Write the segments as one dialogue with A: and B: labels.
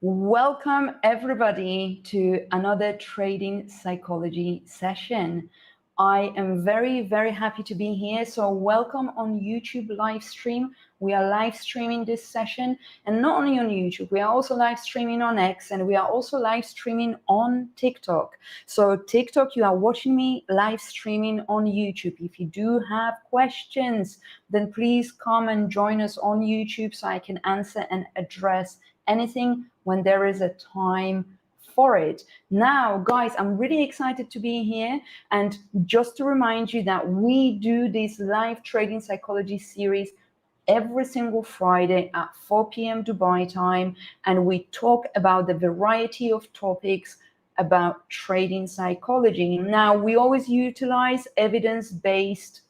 A: Welcome everybody to another trading psychology session. I am very, very happy to be here. So welcome on YouTube live stream. We are live streaming this session, and not only on YouTube, we are also live streaming on X, and we are also live streaming on TikTok. So TikTok, you are watching me live streaming on YouTube. If you do have questions, then please come and join us on YouTube so I can answer and address anything when there is a time for it. Now, guys, I'm really excited to be here. And just to remind you that we do this live trading psychology series every single Friday at 4 p.m. Dubai time. And we talk about the variety of topics about trading psychology. Now, we always utilize evidence-based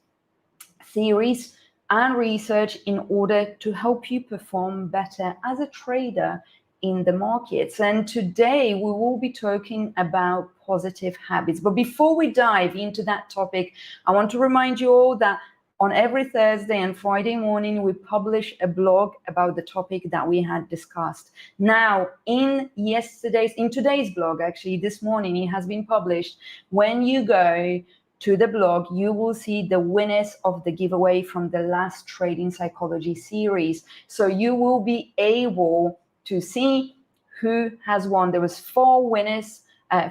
A: theories and research in order to help you perform better as a trader in the markets. And today we will be talking about positive habits. But before we dive into that topic, I want to remind you all that on every Thursday and Friday morning, we publish a blog about the topic that we had discussed. Now, in today's blog, actually, this morning, it has been published. When you go to the blog, you will see the winners of the giveaway from the last trading psychology series. So you will be able to see who has won. There was 4 winners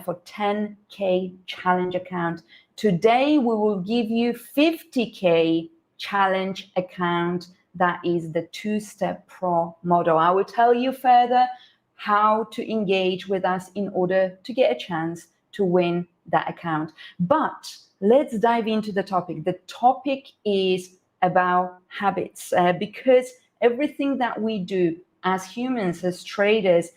A: for 10K challenge account. Today, we will give you 50K challenge account. That is the 2-step pro model. I will tell you further how to engage with us in order to get a chance to win that account. But let's dive into the topic. The topic is about habits because everything that we do as humans, as traders,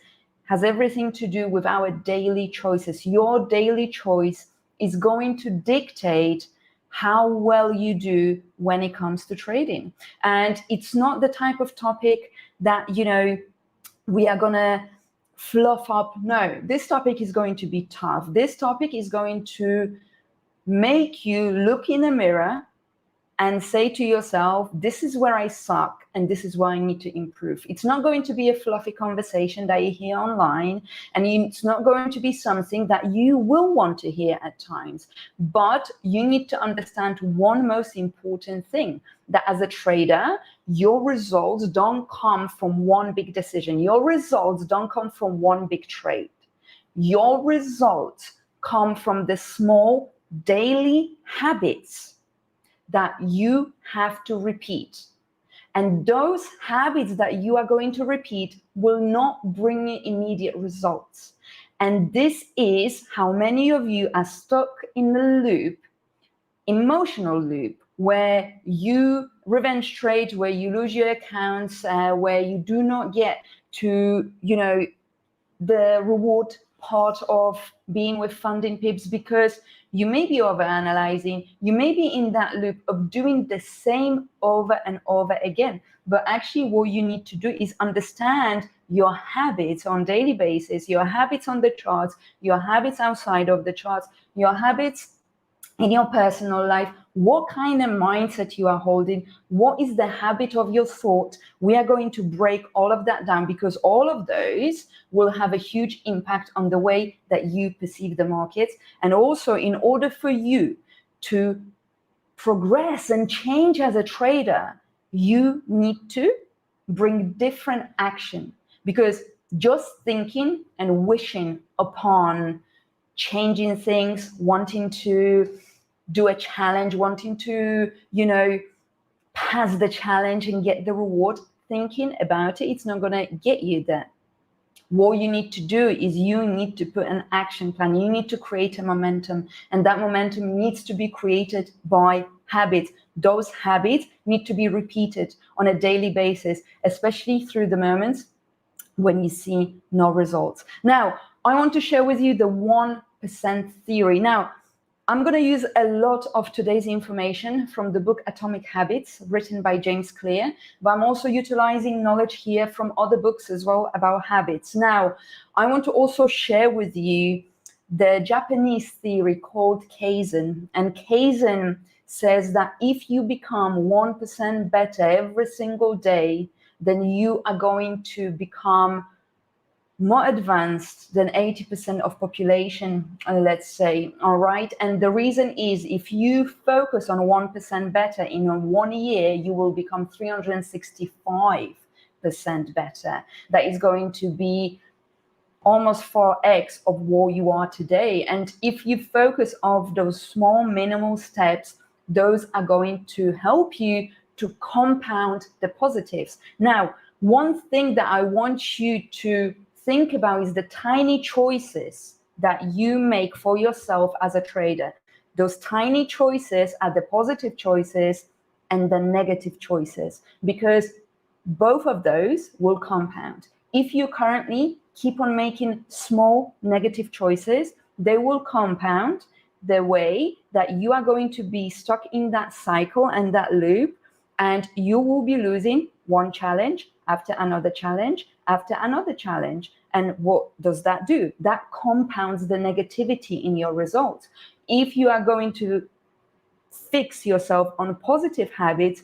A: has everything to do with our daily choices. Your daily choice is going to dictate how well you do when it comes to trading. And it's not the type of topic that, we are going to fluff up. No, this topic is going to be tough. This topic is going to make you look in the mirror and say to yourself, this is where I suck and this is where I need to improve. It's not going to be a fluffy conversation that you hear online, and it's not going to be something that you will want to hear at times. But you need to understand one most important thing, that as a trader, your results don't come from one big decision. Your results don't come from one big trade. Your results come from the small daily habits that you have to repeat. And those habits that you are going to repeat will not bring you immediate results. And this is how many of you are stuck in the loop, emotional loop, where you revenge trade, where you lose your accounts, where you do not get to, the reward part of being with funding pips, because you may be overanalyzing, you may be in that loop of doing the same over and over again. But actually what you need to do is understand your habits on a daily basis, your habits on the charts, your habits outside of the charts, your habits in your personal life, what kind of mindset you are holding, what is the habit of your thought. We are going to break all of that down, because all of those will have a huge impact on the way that you perceive the markets. And also, in order for you to progress and change as a trader, you need to bring different action, because just thinking and wishing upon changing things, wanting to do a challenge, wanting to, pass the challenge and get the reward, thinking about it, it's not going to get you there. What you need to do is you need to put an action plan. You need to create a momentum, and that momentum needs to be created by habits. Those habits need to be repeated on a daily basis, especially through the moments when you see no results. Now, I want to share with you the 1% theory. Now, I'm going to use a lot of today's information from the book Atomic Habits, written by James Clear, but I'm also utilizing knowledge here from other books as well about habits. Now, I want to also share with you the Japanese theory called Kaizen. And Kaizen says that if you become 1% better every single day, then you are going to become more advanced than 80% of population, let's say, all right? And the reason is, if you focus on 1% better in 1 year, you will become 365% better. That is going to be almost 4x of what you are today. And if you focus on those small minimal steps, those are going to help you to compound the positives. Now, one thing that I want you to think about is the tiny choices that you make for yourself as a trader. Those tiny choices are the positive choices and the negative choices, because both of those will compound. If you currently keep on making small negative choices, they will compound the way that you are going to be stuck in that cycle and that loop, and you will be losing one challenge after another challenge after another challenge. And what does that do? That compounds the negativity in your results. If you are going to fix yourself on positive habits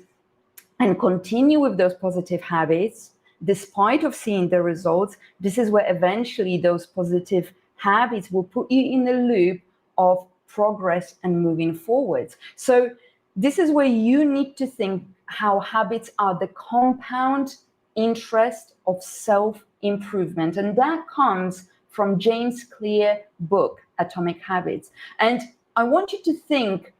A: and continue with those positive habits, despite of seeing the results, this is where eventually those positive habits will put you in the loop of progress and moving forwards. So this is where you need to think how habits are the compound interest of self-improvement. And that comes from James Clear's book, Atomic Habits. And I want you to think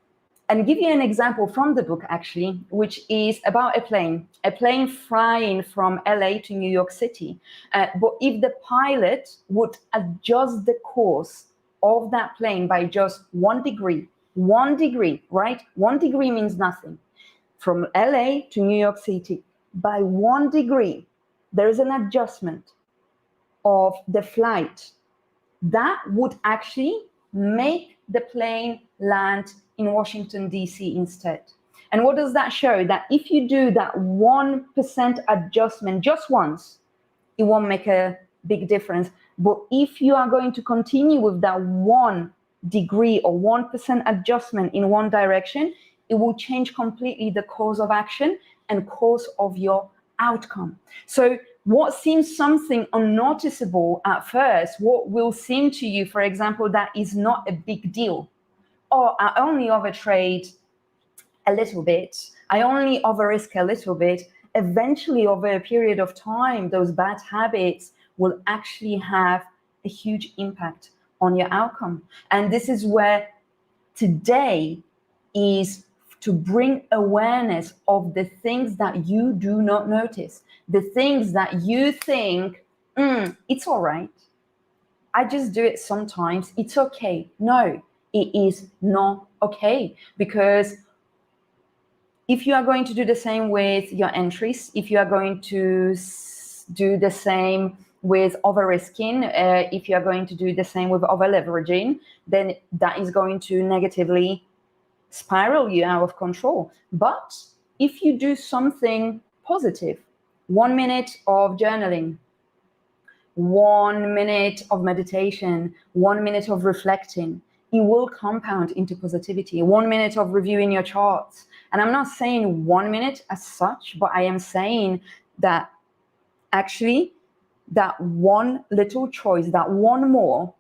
A: and give you an example from the book, actually, which is about a plane flying from LA to New York City. But if the pilot would adjust the course of that plane by just 1 degree, right? 1 degree means nothing. From LA to New York City, by 1 degree, there is an adjustment of the flight. That would actually make the plane land in Washington, D.C. instead. And what does that show? That if you do that 1% adjustment just once, it won't make a big difference. But if you are going to continue with that 1 degree or 1% adjustment in one direction, it will change completely the course of action and course of your outcome. So what seems something unnoticeable at first, what will seem to you, for example, that is not a big deal, or I only overtrade a little bit, I only overrisk a little bit, eventually over a period of time, those bad habits will actually have a huge impact on your outcome. And this is where today is to bring awareness of the things that you do not notice, the things that you think, it's all right, I just do it sometimes, it's okay. No, it is not okay, because if you are going to do the same with your entries, if you are going to do the same with over-risking, if you are going to do the same with over-leveraging, then that is going to negatively spiral you out of control. But if you do something positive, 1 minute of journaling, 1 minute of meditation, 1 minute of reflecting, it will compound into positivity. 1 minute of reviewing your charts. And I'm not saying 1 minute as such, but I am saying that actually that one little choice, that one more,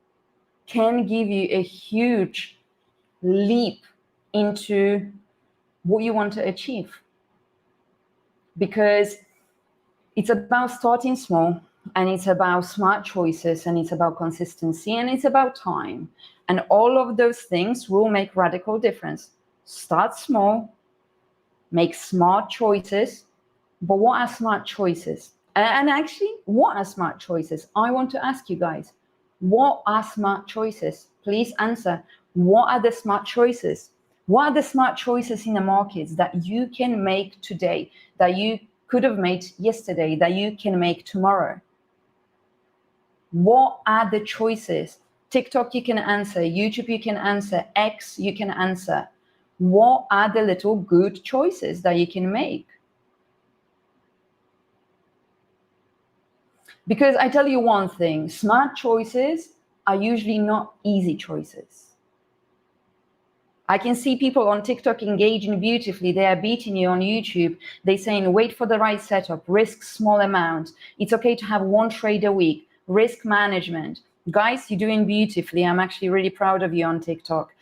A: can give you a huge leap into what you want to achieve. Because it's about starting small, and it's about smart choices, and it's about consistency, and it's about time. And all of those things will make radical difference. Start small, make smart choices. But what are smart choices? And actually, what are smart choices? I want to ask you guys, what are smart choices? Please answer. What are the smart choices? What are the smart choices in the markets that you can make today, that you could have made yesterday, that you can make tomorrow? What are the choices? TikTok, you can answer. YouTube, you can answer. X, you can answer. What are the little good choices that you can make? Because I tell you one thing, smart choices are usually not easy choices. I can see people on TikTok engaging beautifully. They are beating you on YouTube. They're saying, wait for the right setup, risk small amount. It's okay to have 1 trade a week. risk management. Guys, you're doing beautifully. I'm actually really proud of you on TikTok.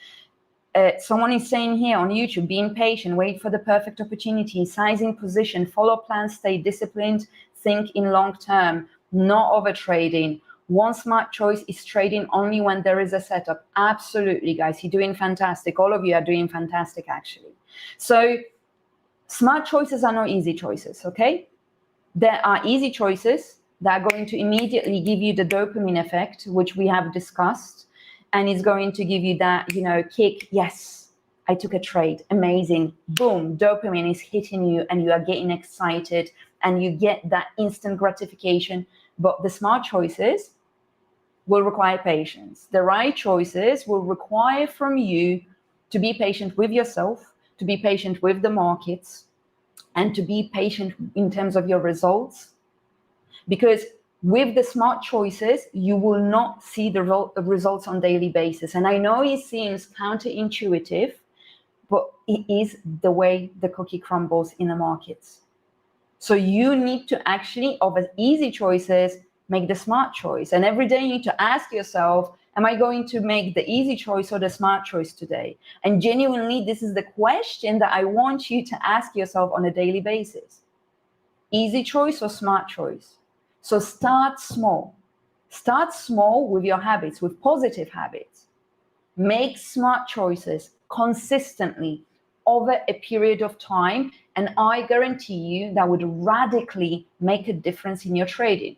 A: Someone is saying here on YouTube, being patient, wait for the perfect opportunity, sizing position, follow plans, stay disciplined, think in long term, not over trading. One smart choice is trading only when there is a setup. Absolutely, guys, you're doing fantastic. All of you are doing fantastic, actually. So smart choices are not easy choices, okay? There are easy choices that are going to immediately give you the dopamine effect, which we have discussed. And it's going to give you that, kick. Yes, I took a trade. Amazing. Boom. Dopamine is hitting you and you are getting excited and you get that instant gratification. But the smart choices will require patience. The right choices will require from you to be patient with yourself, to be patient with the markets, and to be patient in terms of your results. Because with the smart choices, you will not see the results on a daily basis. And I know it seems counterintuitive, but it is the way the cookie crumbles in the markets. So you need to actually, of easy choices, make the smart choice. And every day you need to ask yourself, am I going to make the easy choice or the smart choice today? And genuinely, this is the question that I want you to ask yourself on a daily basis. Easy choice or smart choice? So start small. Start small with your habits, with positive habits. Make smart choices consistently over a period of time, and I guarantee you that would radically make a difference in your trading.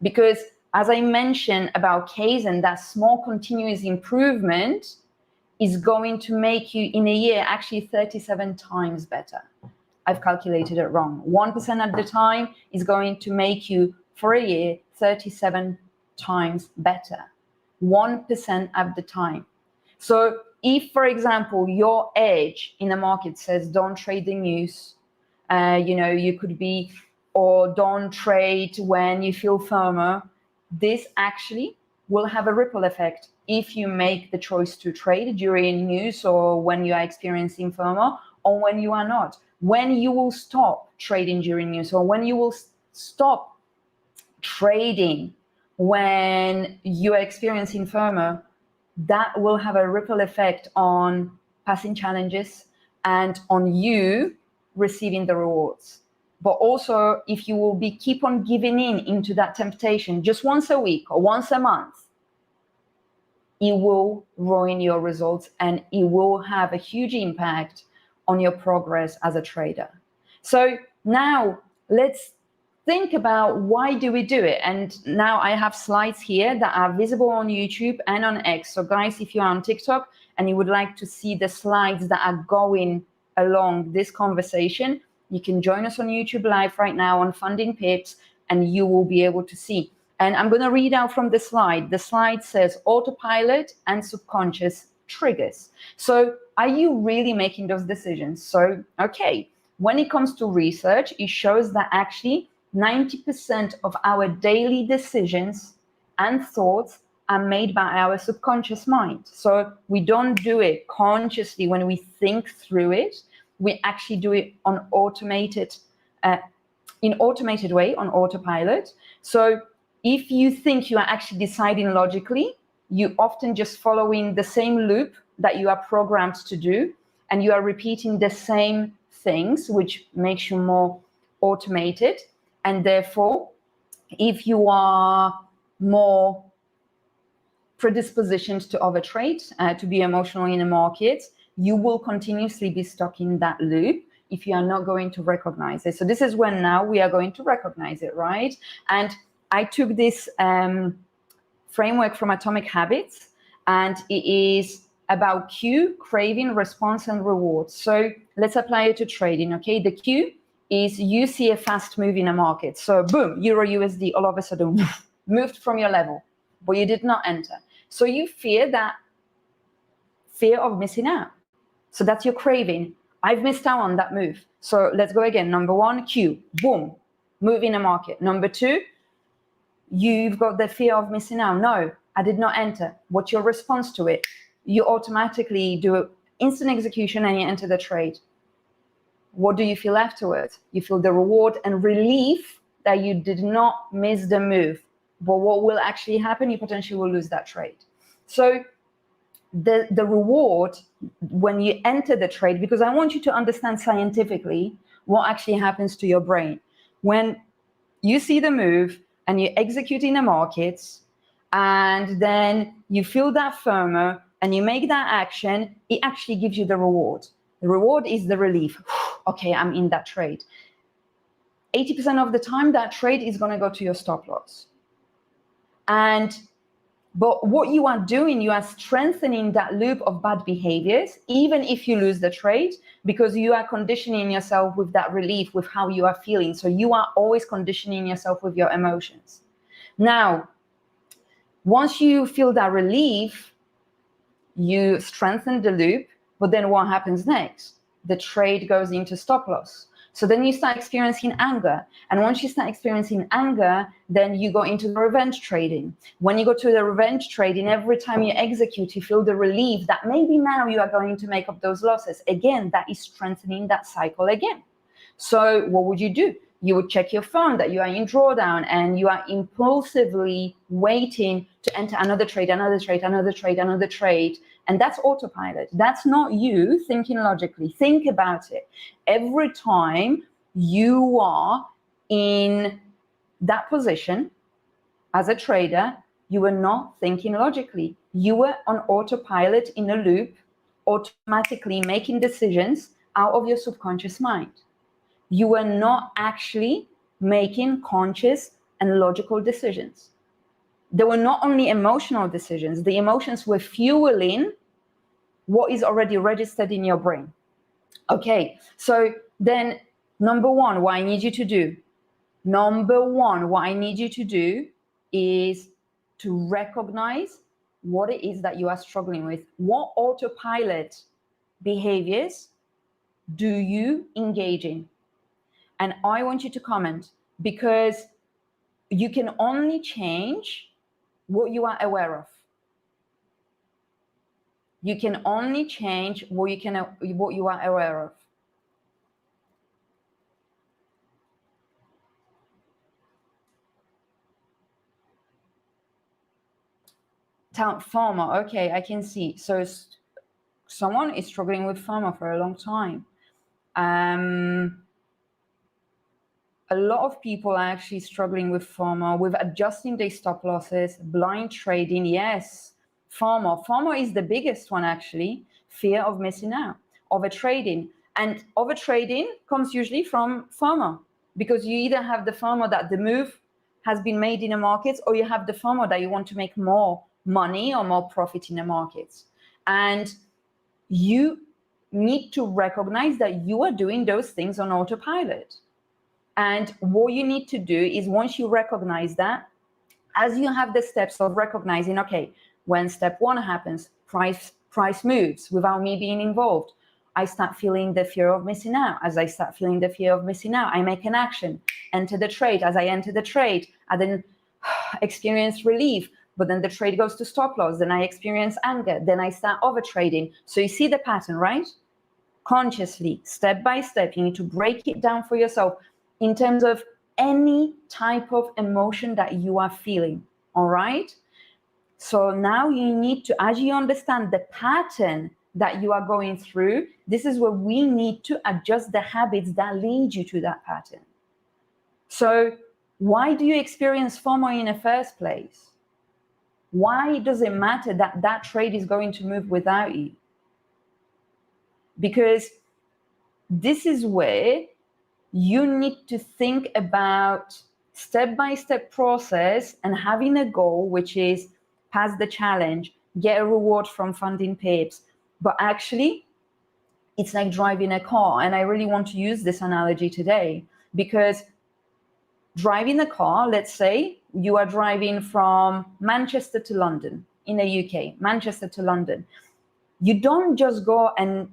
A: Because as I mentioned about Kaizen, that small continuous improvement is going to make you in a year actually 37 times better. I've calculated it wrong. 1% at the time is going to make you for a year 37 times better. 1% at the time. So if, for example, your edge in the market says don't trade the news, you could be, or don't trade when you feel firmer, this actually will have a ripple effect if you make the choice to trade during news or when you are experiencing firmer or when you are not. When you will stop trading during news or when you will stop trading when you are experiencing firmer, that will have a ripple effect on passing challenges and on you receiving the rewards. But also, if you will keep on giving into that temptation just once a week or once a month, it will ruin your results and it will have a huge impact on your progress as a trader. So now let's think about why do we do it? And now I have slides here that are visible on YouTube and on X. So guys, if you're on TikTok and you would like to see the slides that are going along this conversation, you can join us on YouTube Live right now on Funding Pips and you will be able to see. And I'm going to read out from the slide. The slide says autopilot and subconscious triggers. So are you really making those decisions? So, okay, when it comes to research, it shows that actually 90% of our daily decisions and thoughts are made by our subconscious mind. So we don't do it consciously when we think through it. We actually do it on automated way, on autopilot. So if you think you are actually deciding logically, you often just following the same loop that you are programmed to do, and you are repeating the same things, which makes you more automated. And therefore, if you are more predispositioned to overtrade, to be emotional in the market, you will continuously be stuck in that loop if you are not going to recognize it. So this is when now we are going to recognize it, right? And I took this framework from Atomic Habits, and it is about cue, craving, response, and reward. So let's apply it to trading, okay? The cue is you see a fast move in a market. So boom, Euro USD all of a sudden moved from your level, but you did not enter. So you fear of missing out. So that's your craving. I've missed out on that move. So let's go again. Number one, cue, boom, move in a market. Number two, you've got the fear of missing out. No, I did not enter. What's your response to it? You automatically do instant execution and you enter the trade. What do you feel afterwards? You feel the reward and relief that you did not miss the move. But what will actually happen? You potentially will lose that trade. So the reward when you enter the trade, because I want you to understand scientifically what actually happens to your brain. When you see the move and you execute in the markets, and then you feel that FOMO and you make that action, it actually gives you the reward. The reward is the relief. Okay, I'm in that trade. 80% of the time, that trade is going to go to your stop loss. But what you are doing, you are strengthening that loop of bad behaviors, even if you lose the trade, because you are conditioning yourself with that relief, with how you are feeling. So you are always conditioning yourself with your emotions. Now, once you feel that relief, you strengthen the loop, but then what happens next? The trade goes into stop loss. So then you start experiencing anger. And once you start experiencing anger, then you go into the revenge trading. When you go to the revenge trading, every time you execute, you feel the relief that maybe now you are going to make up those losses. Again, that is strengthening that cycle again. So what would you do? You would check your phone that you are in drawdown and you are impulsively waiting to enter another trade, another trade, another trade, another trade. And that's autopilot. That's not you thinking logically. Think about it. Every time you are in that position as a trader, you were not thinking logically. You were on autopilot in a loop, automatically making decisions out of your subconscious mind. You were not actually making conscious and logical decisions. There were not only emotional decisions, the emotions were fueling what is already registered in your brain. Okay, so then number one, what I need you to do is to recognize what it is that you are struggling with. What autopilot behaviors do you engage in? And I want you to comment, because you can only change what you are aware of. You can only change what you are aware of. FOMO, okay, I can see. So someone is struggling with FOMO for a long time. A lot of people are actually struggling with FOMO, with adjusting their stop losses, blind trading. Yes, FOMO is the biggest one, actually. Fear of missing out, overtrading. And overtrading comes usually from FOMO, because you either have the FOMO that the move has been made in the markets, or you have the FOMO that you want to make more money or more profit in the markets. And you need to recognize that you are doing those things on autopilot. And what you need to do is, once you recognize that, as you have the steps of recognizing, okay, when step one happens, price moves without me being involved, I start feeling the fear of missing out. As I start feeling the fear of missing out, I make an action, enter the trade. As I enter the trade, I then experience relief, but then the trade goes to stop loss. Then I experience anger. Then I start overtrading. So you see the pattern, right? Consciously, step by step, you need to break it down for yourself in terms of any type of emotion that you are feeling, all right? So now you need to, as you understand the pattern that you are going through, this is where we need to adjust the habits that lead you to that pattern. So why do you experience FOMO in the first place? Why does it matter that that trade is going to move without you? Because this is where you need to think about step-by-step process and having a goal, which is pass the challenge, get a reward from funding pips. But actually, it's like driving a car. And I really want to use this analogy today, because driving a car, let's say you are driving from Manchester to London in the UK, Manchester to London. You don't just go and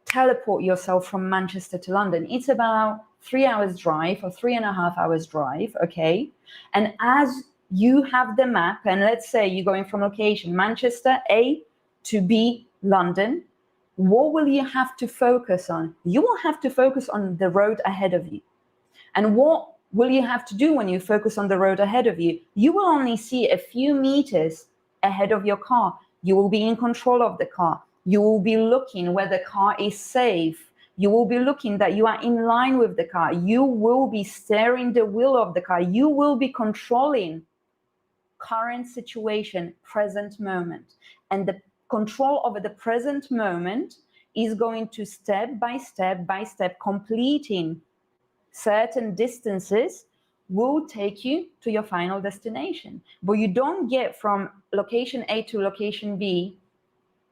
A: teleport yourself from Manchester to London. It's about 3 hours drive or 3.5 hours drive, okay? And as you have the map, and let's say you're going from location Manchester A to B, London, what will you have to focus on? You will have to focus on the road ahead of you. And what will you have to do when you focus on the road ahead of you? You will only see a few meters ahead of your car. You will be in control of the car. You will be looking where the car is safe. You will be looking that you are in line with the car. You will be steering the wheel of the car. You will be controlling current situation, present moment. And the control over the present moment is going to step by step, completing certain distances will take you to your final destination. But you don't get from location A to location B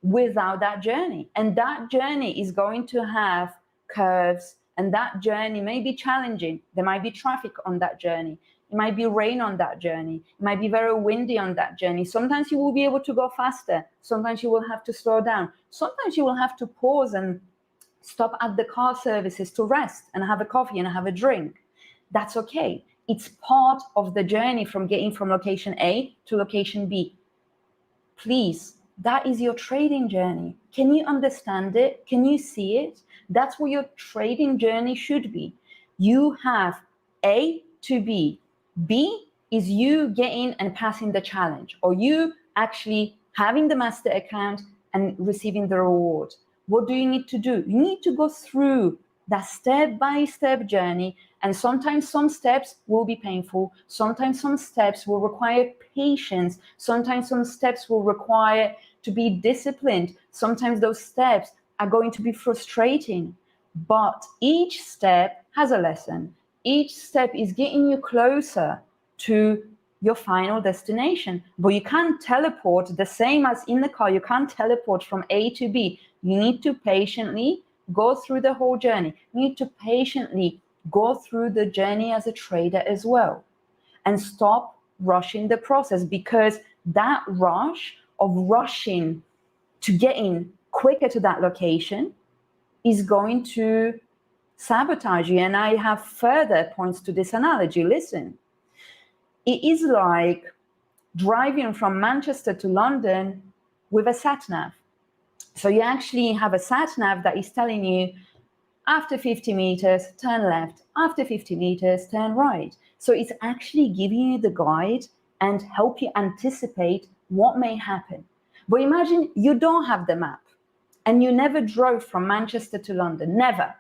A: without that journey. And that journey is going to have curves, and that journey may be challenging. There might be traffic on that journey. It might be rain on that journey. It might be very windy on that journey. Sometimes you will be able to go faster. Sometimes you will have to slow down. Sometimes you will have to pause and stop at the car services to rest and have a coffee and have a drink. That's okay. It's part of the journey from getting from location A to location B. Please, that is your trading journey. Can you understand it? Can you see it? That's what your trading journey should be. You have A to B. B is you getting and passing the challenge, or you actually having the master account and receiving the reward. What do you need to do? You need to go through that step-by-step journey, and sometimes some steps will be painful. Sometimes some steps will require patience. Sometimes some steps will require to be disciplined. Sometimes those steps are going to be frustrating, but each step has a lesson. Each step is getting you closer to your final destination. But you can't teleport the same as in the car. You can't teleport from A to B. You need to patiently go through the whole journey. You need to patiently go through the journey as a trader as well. And stop rushing the process, because that rush of rushing to getting quicker to that location is going to sabotage you. And I have further points to this analogy. Listen, it is like driving from Manchester to London with a sat-nav. So you actually have a sat-nav that is telling you, after 50 meters, turn left. After 50 meters, turn right. So it's actually giving you the guide and help you anticipate what may happen. But imagine you don't have the map and you never drove from Manchester to London. Never,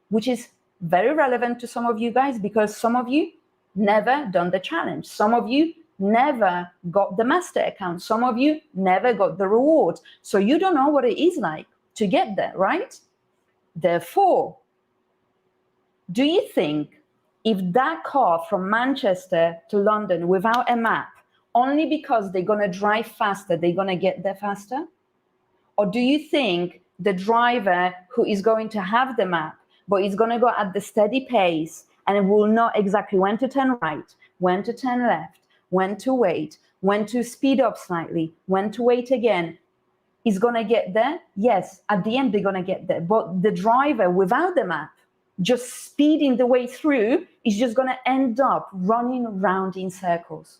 A: which is very relevant to some of you guys, because some of you never done the challenge. Some of you never got the master account. Some of you never got the reward. So you don't know what it is like to get there, right? Therefore, do you think if that car from Manchester to London without a map, only because they're going to drive faster, they're going to get there faster? Or do you think the driver who is going to have the map, but is going to go at the steady pace and will know exactly when to turn right, when to turn left, when to wait, when to speed up slightly, when to wait again, is going to get there? Yes, at the end, they're going to get there. But the driver without the map, just speeding the way through, is just going to end up running around in circles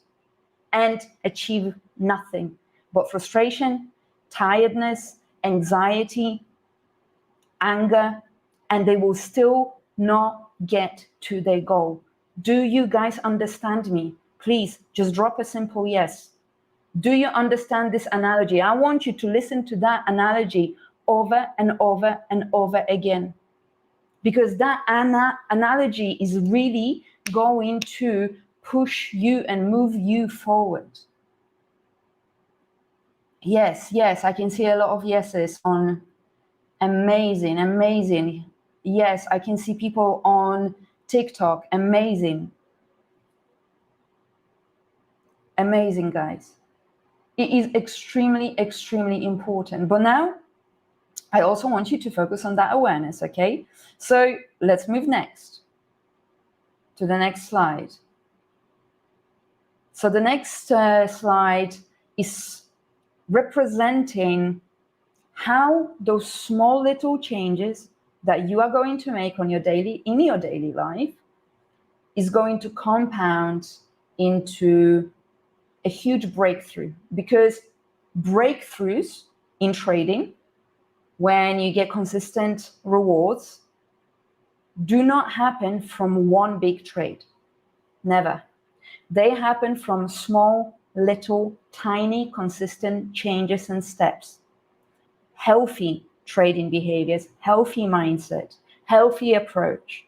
A: and achieve nothing but frustration, tiredness, anxiety, anger, and they will still not get to their goal. Do you guys understand me? Please just drop a simple yes. Do you understand this analogy? I want you to listen to that analogy over and over and over again, because that analogy is really going to push you and move you forward. Yes, I can see a lot of yeses on amazing. Yes, I can see people on TikTok. Amazing, guys. It is extremely important. But now I also want you to focus on that awareness, okay? So let's move next to the next slide. So the next slide is representing how those small little changes that you are going to make in your daily life is going to compound into a huge breakthrough. Because breakthroughs in trading, when you get consistent rewards, do not happen from one big trade. Never. They happen from small, little, tiny, consistent changes and steps. Healthy trading behaviors, healthy mindset, healthy approach.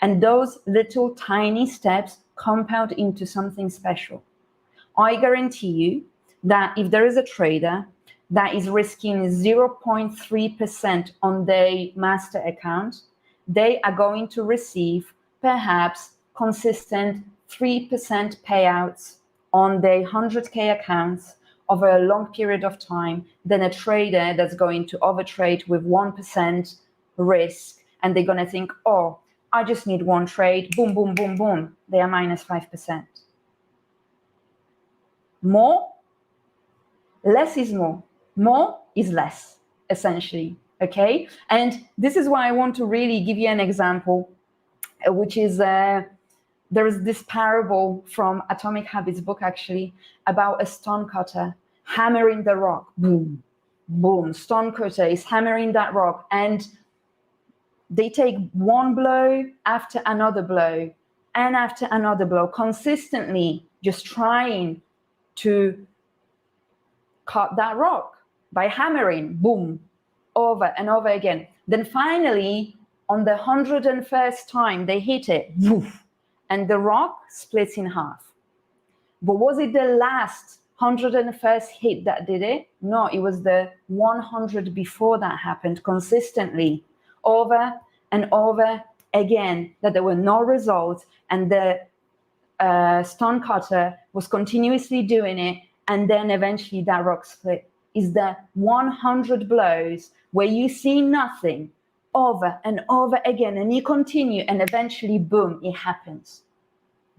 A: And those little tiny steps compound into something special. I guarantee you that if there is a trader that is risking 0.3% on their master account, they are going to receive perhaps consistent 3% payouts on their 100K accounts over a long period of time than a trader that's going to overtrade with 1% risk. And they're going to think, oh, I just need one trade, boom, boom, boom, boom. They are minus 5%. More, less is more is less, essentially, okay? And this is why I want to really give you an example, which is, there is this parable from Atomic Habits book, actually, about a stonecutter hammering the rock, boom, boom. Stonecutter is hammering that rock, and they take one blow after another blow, and after another blow, consistently just trying to cut that rock by hammering, boom, over and over again. Then finally, on the 101st time, they hit it, woof, and the rock splits in half. But was it the last 101st hit that did it? No, it was the 100 before that happened consistently, over and over again, that there were no results, and the stonecutter was continuously doing it, and then eventually that rock split. Is the 100 blows where you see nothing over and over again, and you continue, and eventually, boom, it happens.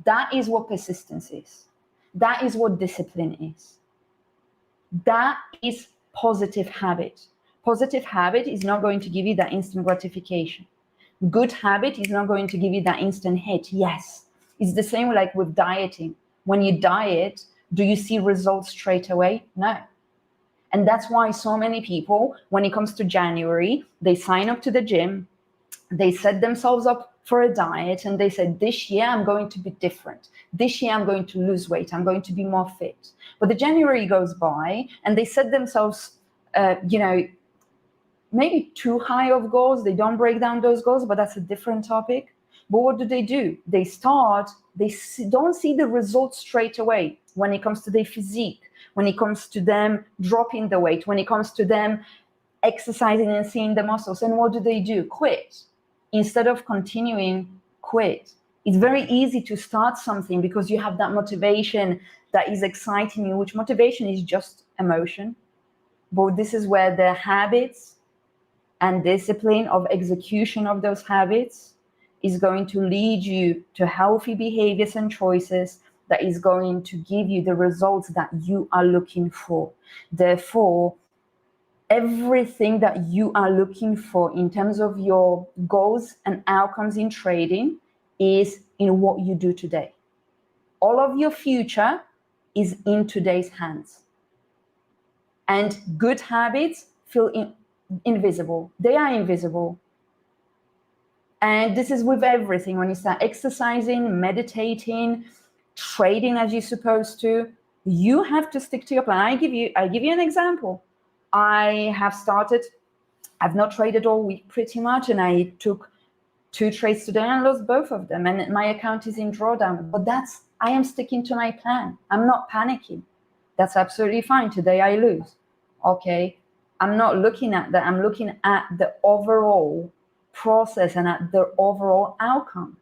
A: That is what persistence is. That is what discipline is. That is positive habit. Positive habit is not going to give you that instant gratification. Good habit is not going to give you that instant hit. Yes, it's the same like with dieting. When you diet, do you see results straight away? No. And that's why so many people, when it comes to January, they sign up to the gym, they set themselves up for a diet, and they said, this year I'm going to be different. This year I'm going to lose weight. I'm going to be more fit. But the January goes by, and they set themselves, maybe too high of goals. They don't break down those goals, but that's a different topic. But what do? They don't see the results straight away when it comes to their physique, when it comes to them dropping the weight, when it comes to them exercising and seeing the muscles. And what do? Quit. Instead of continuing, quit. It's very easy to start something because you have that motivation that is exciting you, which motivation is just emotion. But this is where the habits and discipline of execution of those habits is going to lead you to healthy behaviors and choices that is going to give you the results that you are looking for. Therefore, everything that you are looking for in terms of your goals and outcomes in trading is in what you do today. All of your future is in today's hands. And good habits feel invisible. They are invisible. And this is with everything. When you start exercising, meditating, trading as you're supposed to, you have to stick to your plan. I give you an example. I've not traded all week pretty much, and I took 2 trades today and lost both of them, and my account is in drawdown. But I am sticking to my plan. I'm not panicking. That's absolutely fine. Today I lose. Okay, I'm not looking at that. I'm looking at the overall process and at the overall outcome.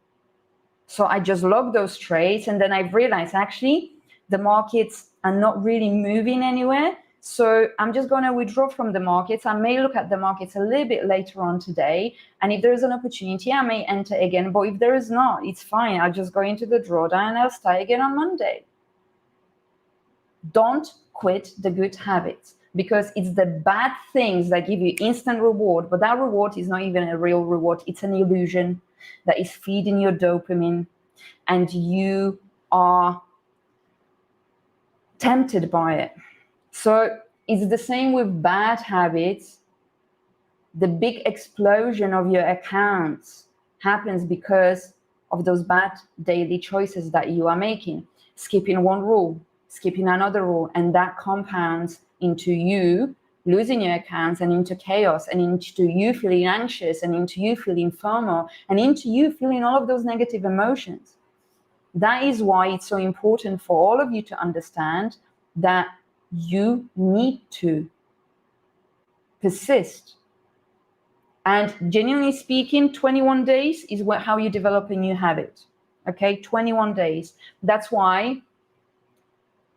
A: So I just log those trades, and then I've realized actually the markets are not really moving anywhere. So I'm just going to withdraw from the markets. I may look at the markets a little bit later on today. And if there is an opportunity, I may enter again. But if there is not, it's fine. I'll just go into the drawdown and I'll start again on Monday. Don't quit the good habits, because it's the bad things that give you instant reward. But that reward is not even a real reward. It's an illusion that is feeding your dopamine. And you are tempted by it. So it's the same with bad habits. The big explosion of your accounts happens because of those bad daily choices that you are making. Skipping one rule, skipping another rule, and that compounds into you losing your accounts and into chaos and into you feeling anxious and into you feeling FOMO and into you feeling all of those negative emotions. That is why it's so important for all of you to understand that you need to persist. And genuinely speaking, 21 days is how you develop a new habit. Okay, 21 days. That's why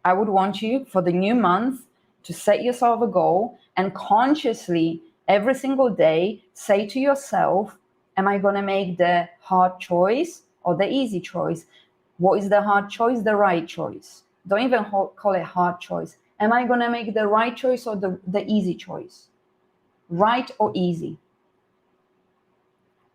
A: I would want you for the new month to set yourself a goal and consciously every single day say to yourself, am I going to make the hard choice or the easy choice? What is the hard choice? The right choice. Don't even call it hard choice. Am I going to make the right choice or the easy choice? Right or easy?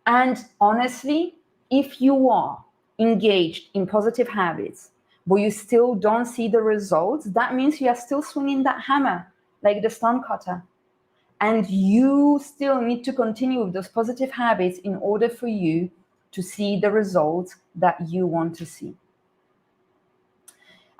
A: And honestly, if you are engaged in positive habits, but you still don't see the results, that means you are still swinging that hammer like the stonecutter. And you still need to continue with those positive habits in order for you to see the results that you want to see.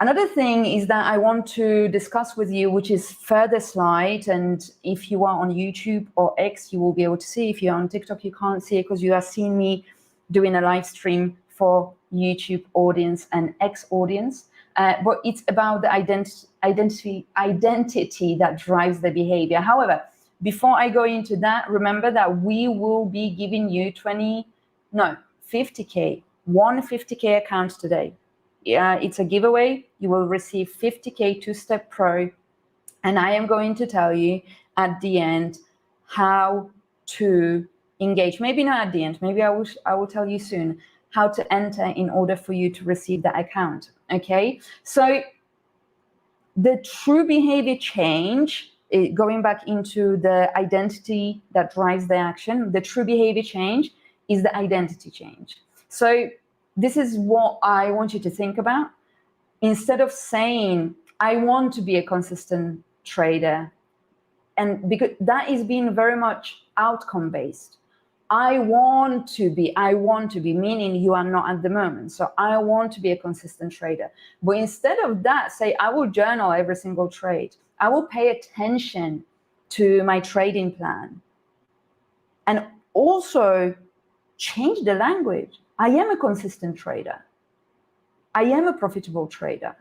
A: Another thing is that I want to discuss with you, which is further slide. And if you are on YouTube or X, you will be able to see. If you're on TikTok, you can't see it because you are seeing me doing a live stream for YouTube audience and X audience. But it's about the identity that drives the behavior. However, before I go into that, remember that we will be giving you 50K, one 50K account today. It's a giveaway. You will receive 50K 2-Step Pro. And I am going to tell you at the end how to engage. Maybe not at the end. Maybe I will tell you soon how to enter in order for you to receive that account. Okay. So the true behavior change, going back into the identity that drives the action, the true behavior change is the identity change. So this is what I want you to think about. Instead of saying, I want to be a consistent trader, and because that is being very much outcome based. I want to be, meaning you are not at the moment. So I want to be a consistent trader. But instead of that, say, I will journal every single trade. I will pay attention to my trading plan. And also change the language. I am a consistent trader. I am a profitable trader.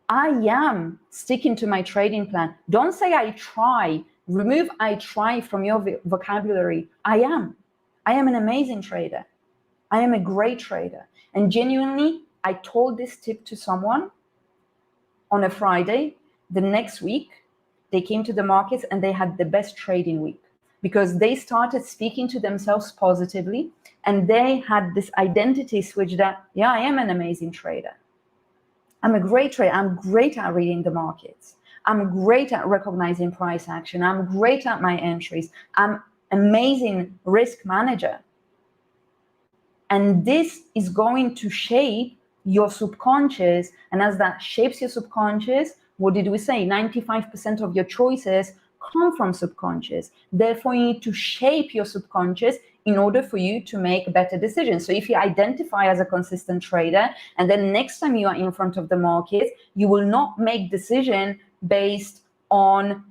A: I am sticking to my trading plan. Don't say I try. Remove I try from your vocabulary. I am an amazing trader. I am a great trader. And genuinely, I told this tip to someone on a Friday. The next week, they came to the markets and they had the best trading week because they started speaking to themselves positively and they had this identity switch that, yeah, I am an amazing trader. I'm a great trader. I'm great at reading the markets. I'm great at recognizing price action. I'm great at my entries. I'm amazing risk manager. And this is going to shape your subconscious. And as that shapes your subconscious, what did we say? 95% of your choices come from subconscious. Therefore, you need to shape your subconscious in order for you to make better decisions. So if you identify as a consistent trader, and then next time you are in front of the market, you will not make decision based on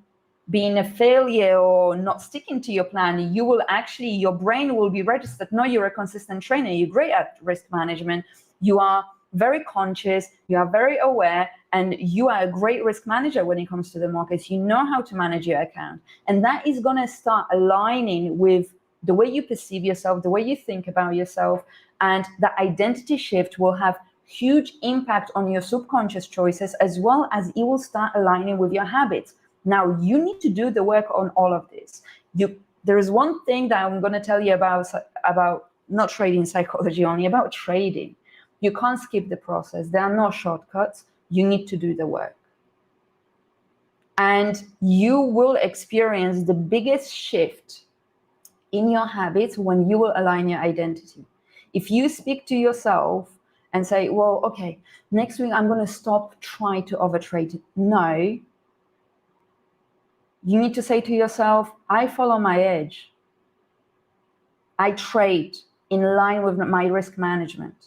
A: being a failure or not sticking to your plan. You will actually, your brain will be registered. No, you're a consistent trainer. You're great at risk management. You are very conscious. You are very aware. And you are a great risk manager when it comes to the markets. You know how to manage your account. And that is going to start aligning with the way you perceive yourself, the way you think about yourself. And the identity shift will have huge impact on your subconscious choices, as well as it will start aligning with your habits. Now, you need to do the work on all of this. There is one thing that I'm going to tell you about not trading psychology only, about trading. You can't skip the process. There are no shortcuts. You need to do the work. And you will experience the biggest shift in your habits when you will align your identity. If you speak to yourself and say, well, okay, next week I'm going to stop trying to overtrade. No. You need to say to yourself, I follow my edge. I trade in line with my risk management.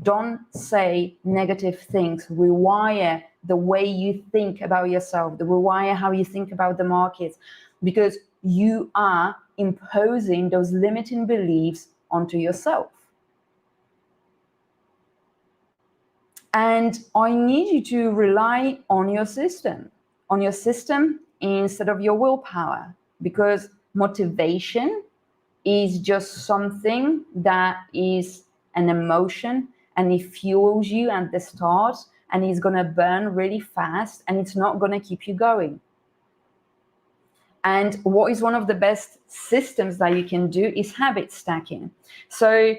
A: Don't say negative things. Rewire the way you think about yourself, rewire how you think about the markets, because you are imposing those limiting beliefs onto yourself. And I need you to rely on your system instead of your willpower, because motivation is just something that is an emotion, and it fuels you at the start, and it's going to burn really fast, and it's not going to keep you going. And what is one of the best systems that you can do is habit stacking. So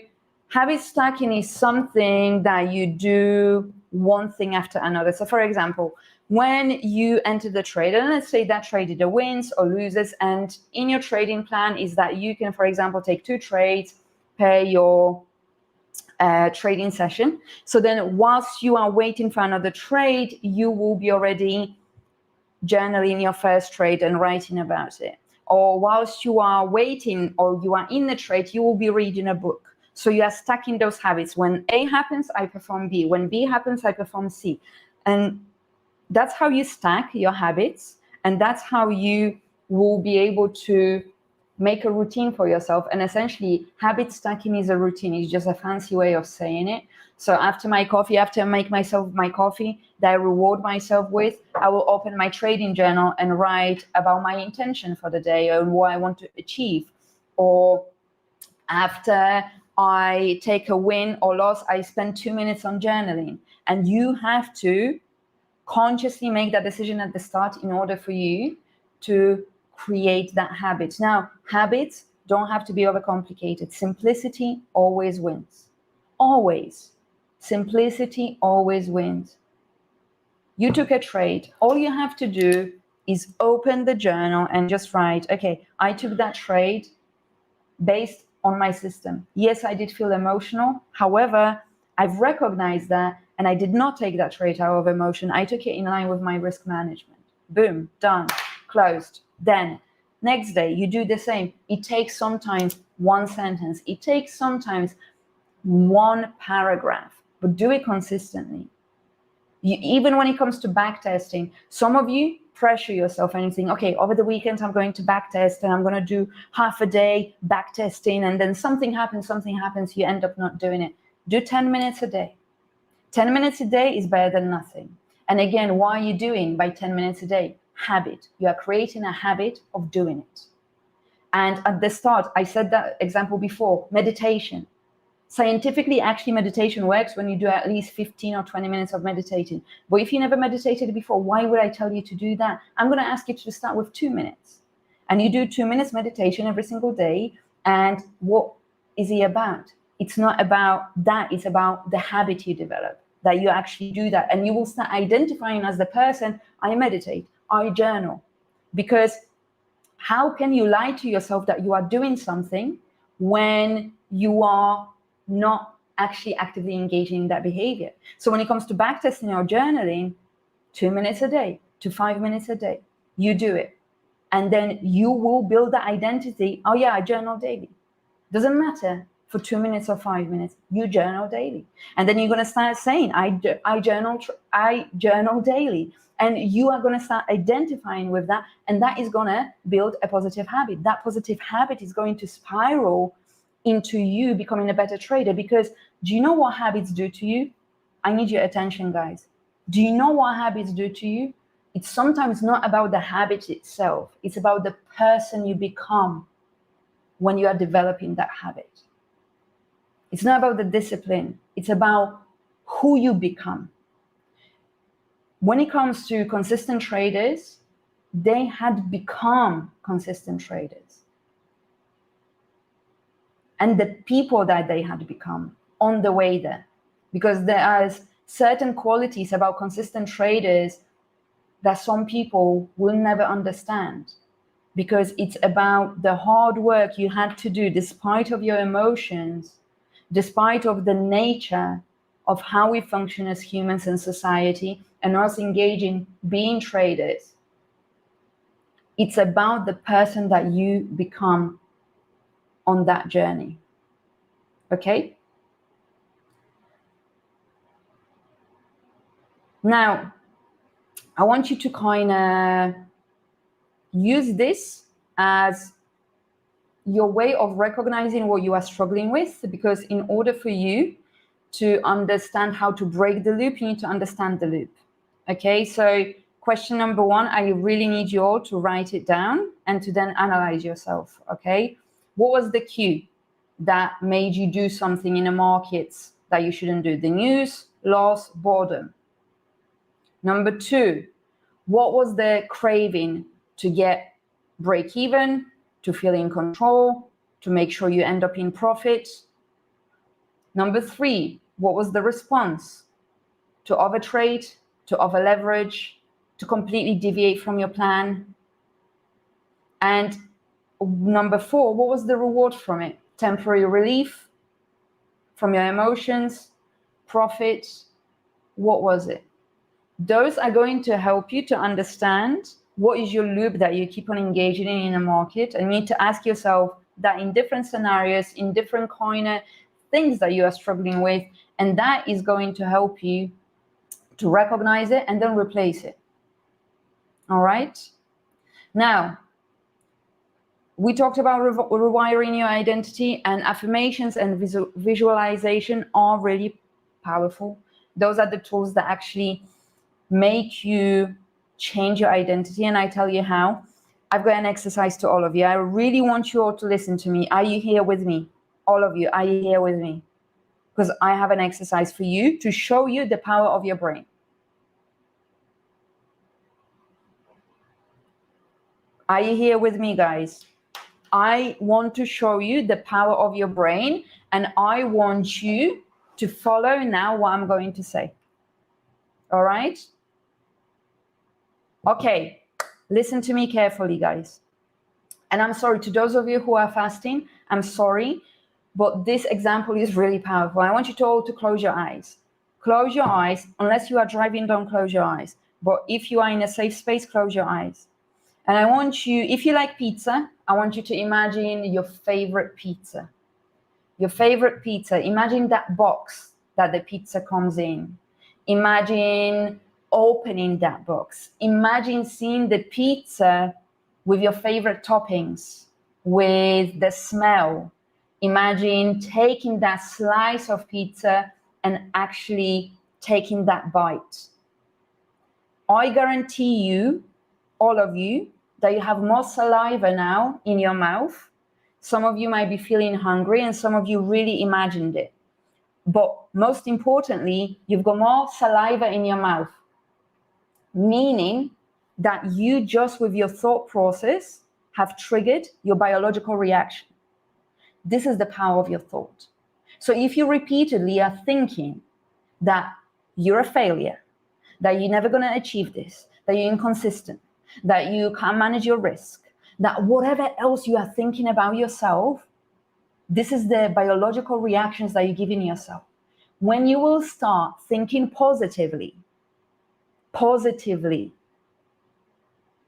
A: habit stacking is something that you do one thing after another. So for example, when you enter the trade, and let's say that trade either wins or loses, and in your trading plan is that you can, for example, take 2 trades per your trading session. So then whilst you are waiting for another trade, you will be already journaling your first trade and writing about it. Or whilst you are waiting or you are in the trade, you will be reading a book. So you are stacking those habits. When A happens, I perform B. When B happens, I perform C. And that's how you stack your habits. And that's how you will be able to make a routine for yourself. And essentially, habit stacking is a routine. It's just a fancy way of saying it. So after I make myself my coffee that I reward myself with, I will open my trading journal and write about my intention for the day and what I want to achieve. Or after I take a win or loss, I spend 2 minutes on journaling. And you have to consciously make that decision at the start in order for you to create that habit. Now, habits don't have to be overcomplicated. Simplicity always wins. Always. Simplicity always wins. You took a trade. All you have to do is open the journal and just write, okay, I took that trade based on my system. Yes, I did feel emotional. However, I've recognized that, and I did not take that trade out of emotion. I took it in line with my risk management. Boom, done, closed. Then next day, you do the same. It takes sometimes one sentence. It takes sometimes one paragraph, but do it consistently. Even when it comes to backtesting, some of you pressure yourself and you think, okay, over the weekend, I'm going to backtest and I'm going to do half a day backtesting, and then something happens, you end up not doing it. Do 10 minutes a day. 10 minutes a day is better than nothing. And again, what are you doing by 10 minutes a day? Habit. You are creating a habit of doing it. And at the start, I said that example before, meditation. Scientifically, actually, meditation works when you do at least 15 or 20 minutes of meditating. But if you never meditated before, why would I tell you to do that? I'm going to ask you to start with 2 minutes. And you do 2 minutes meditation every single day. And what is it about? It's not about that. It's about the habit you develop, that you actually do that. And you will start identifying as the person, I meditate, I journal. Because how can you lie to yourself that you are doing something when you are not actually actively engaging in that behavior? So when it comes to backtesting or journaling, 2 minutes a day to 5 minutes a day, you do it. And then you will build the identity. Oh yeah, I journal daily. Doesn't matter for 2 minutes or 5 minutes, you journal daily. And then you're going to start saying, I journal daily. And you are going to start identifying with that. And that is going to build a positive habit. That positive habit is going to spiral into you becoming a better trader. Because do you know what habits do to you? I need your attention, guys. Do you know what habits do to you? It's sometimes not about the habit itself. It's about the person you become when you are developing that habit. It's not about the discipline. It's about who you become. When it comes to consistent traders, they had become consistent traders. And the people that they had become on the way there. Because there are certain qualities about consistent traders that some people will never understand. Because it's about the hard work you had to do despite of your emotions, despite of the nature of how we function as humans in society and us engaging being traders. It's about the person that you become. on that journey. Okay? Now, I want you to kind of use this as your way of recognizing what you are struggling with, because in order for you to understand how to break the loop, you need to understand the loop. Okay, so question number one, I really need you all to write it down and to then analyze yourself. Okay, what was the cue that made you do something in the markets that you shouldn't do? The news, loss, boredom. Number two, what was the craving to get break even, to feel in control, to make sure you end up in profit? Number three, what was the response? To overtrade, to over leverage, to completely deviate from your plan? And number four, what was the reward from it? Temporary relief from your emotions, profit? What was it? Those are going to help you to understand what is your loop that you keep on engaging in a market. And you need to ask yourself that in different scenarios, in different kind of things that you are struggling with, and that is going to help you to recognize it and then replace it. All right? Now, we talked about rewiring your identity, and affirmations and visualization are really powerful. Those are the tools that actually make you change your identity, and I tell you how. I've got an exercise to all of you. I really want you all to listen to me. Are you here with me? All of you, are you here with me? Because I have an exercise for you to show you the power of your brain. Are you here with me, guys? I want to show you the power of your brain, and I want you to follow now what I'm going to say. All right? Okay, listen to me carefully, guys. And I'm sorry to those of you who are fasting, I'm sorry, but this example is really powerful. I want you to all to close your eyes. Close your eyes. Unless you are driving, don't close your eyes. But if you are in a safe space, close your eyes. And I want you, if you like pizza, I want you to imagine your favorite pizza. Your favorite pizza. Imagine that box that the pizza comes in. Imagine opening that box. Imagine seeing the pizza with your favorite toppings, with the smell. Imagine taking that slice of pizza and actually taking that bite. I guarantee you, all of you, that you have more saliva now in your mouth. Some of you might be feeling hungry, and some of you really imagined it. But most importantly, you've got more saliva in your mouth, meaning that you just with your thought process have triggered your biological reaction. This is the power of your thought. So if you repeatedly are thinking that you're a failure, that you're never going to achieve this, that you're inconsistent, that you can't manage your risk, that whatever else you are thinking about yourself, this is the biological reactions that you're giving yourself. When you will start thinking positively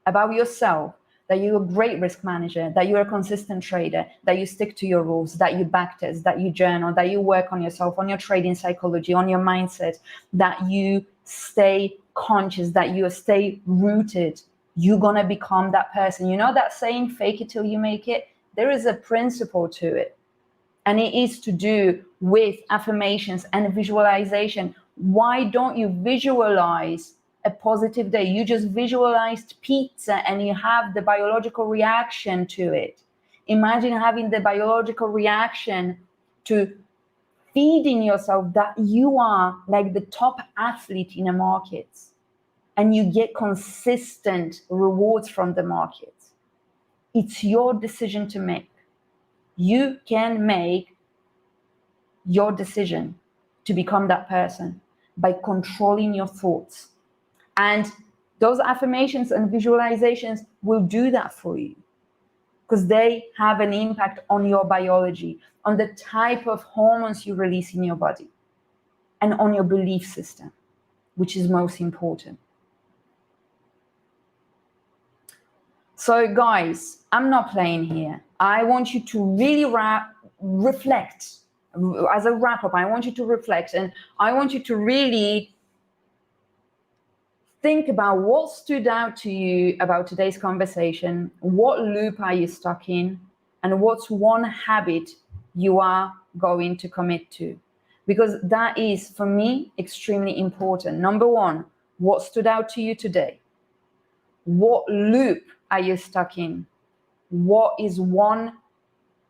A: about yourself, that you're a great risk manager, that you're a consistent trader, that you stick to your rules, that you backtest, that you journal, that you work on yourself, on your trading psychology, on your mindset, that you stay conscious, that you stay rooted, you're going to become that person. You know that saying, fake it till you make it? There is a principle to it. And it is to do with affirmations and visualization. Why don't you visualize a positive day? You just visualized pizza and you have the biological reaction to it. Imagine having the biological reaction to feeding yourself that you are like the top athlete in the markets and you get consistent rewards from the markets. It's your decision to make. You can make your decision to become that person by controlling your thoughts. And those affirmations and visualizations will do that for you because they have an impact on your biology, on the type of hormones you release in your body, and on your belief system, which is most important. So guys, I'm not playing here. I want you to really reflect. As a wrap-up, I want you to reflect, and I want you to really think about what stood out to you about today's conversation. What loop are you stuck in? And what's one habit you are going to commit to? Because that is, for me, extremely important. Number one, what stood out to you today? What loop are you stuck in? What is one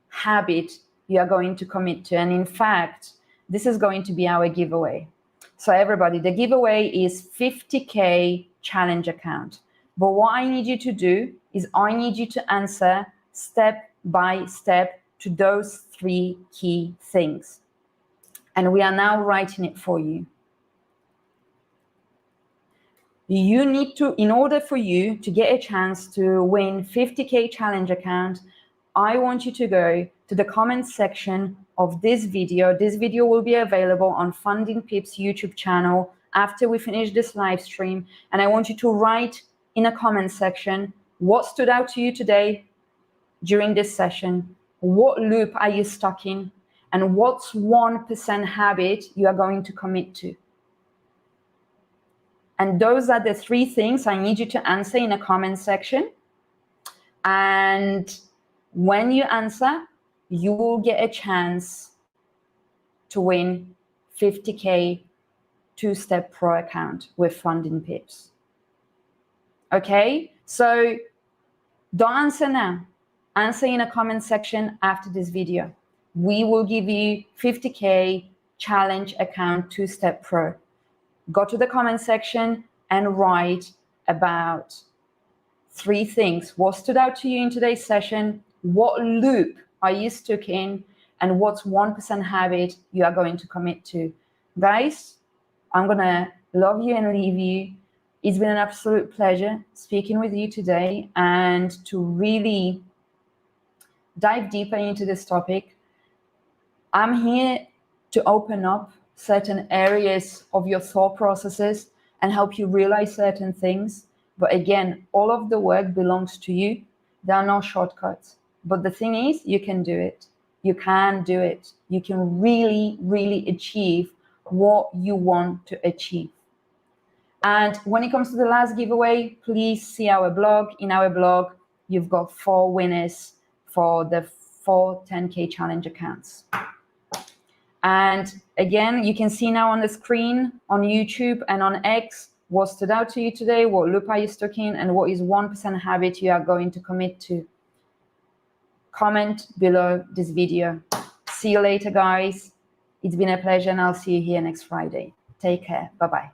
A: habit you are going to commit to? And in fact, this is going to be our giveaway. So everybody, the giveaway is 50K challenge account. But what I need you to do is I need you to answer step by step to those 3 key things. And we are now writing it for you. You need to, in order for you to get a chance to win 50K challenge account, I want you to go to the comment section of this video. This video will be available on Funding Pips YouTube channel after we finish this live stream. And I want you to write in a comment section what stood out to you today during this session, what loop are you stuck in, and what's 1% habit you are going to commit to. And those are the 3 things I need you to answer in a comment section. And when you answer, you will get a chance to win 50K 2-step pro account with Funding Pips. Okay, so don't answer now. Answer in a comment section after this video. We will give you 50K challenge account 2-step pro. Go to the comment section and write about 3 things. What stood out to you in today's session? What loop are you stuck in? And what's 1% habit you are going to commit to? Guys, I'm gonna love you and leave you. It's been an absolute pleasure speaking with you today and to really dive deeper into this topic. I'm here to open up certain areas of your thought processes and help you realize certain things. But again, all of the work belongs to you. There are no shortcuts. But the thing is, you can do it. You can do it. You can really, really achieve what you want to achieve. And when it comes to the last giveaway, please see our blog. In our blog, you've got 4 winners for the 4 10K challenge accounts. And again, you can see now on the screen on YouTube and on X what stood out to you today, what loop are you stuck in, and what is 1% habit you are going to commit to. Comment below this video. See you later, guys. It's been a pleasure, and I'll see you here next Friday. Take care. Bye-bye.